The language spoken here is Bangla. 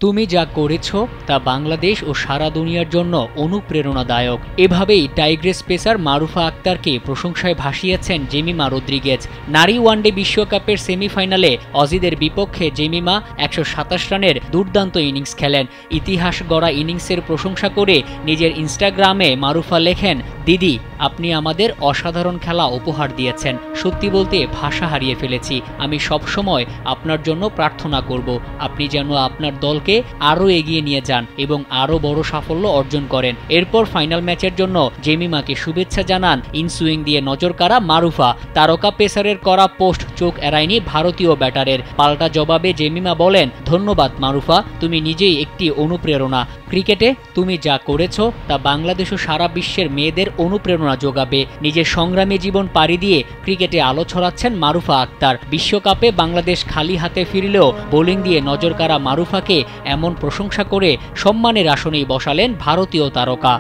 তুমি যা করেছ তা বাংলাদেশ ও সারা দুনিয়ার জন্য অনুপ্রেরণাদায়ক। এভাবেই টাইগ্রেস পেসার মারুফা আক্তারকে প্রশংসায় ভাসিয়েছেন জেমিমা রদ্রিগেজ। নারী ওয়ানডে বিশ্বকাপের সেমিফাইনালে অজিদের বিপক্ষে জেমিমা ১২৭ রানের দুর্দান্ত ইনিংস খেলেন। ইতিহাস গড়া ইনিংসের প্রশংসা করে নিজের ইনস্টাগ্রামে মারুফা লেখেন, দিদি আপনি আমাদের অসাধারণ খেলা উপহার দিয়েছেন। সত্যি বলতে ভাষা হারিয়ে ফেলেছি। আমি সবসময় আপনার জন্য প্রার্থনা করব আপনি যেন আপনার দলকে আরও এগিয়ে নিয়ে যান এবং আরও বড় সাফল্য অর্জন করেন। এরপর ফাইনাল ম্যাচের জন্য জেমিমাকে শুভেচ্ছা জানান ইনসুইং দিয়ে নজর কাড়া মারুফা। তারকা পেসারের করা পোস্ট চোখ এড়ায়নি ভারতীয় ব্যাটারের। পাল্টা জবাবে জেমিমা বলেন, ধন্যবাদ মারুফা, তুমি নিজেই একটি অনুপ্রেরণা। ক্রিকেটে তুমি যা করেছ তা বাংলাদেশ ও সারা বিশ্বের মেয়েদের অনুপ্রেরণা যোগাবে। নিজের সংগ্রামী জীবন পাড়ি দিয়ে ক্রিকেটে আলো ছড়াচ্ছেন মারুফা আক্তার। বিশ্বকাপে বাংলাদেশ খালি হাতে ফিরলেও বোলিং দিয়ে নজর কাড়া মারুফাকে এমন প্রশংসা করে সম্মানের আসনেই বসালেন ভারতীয় তারকা।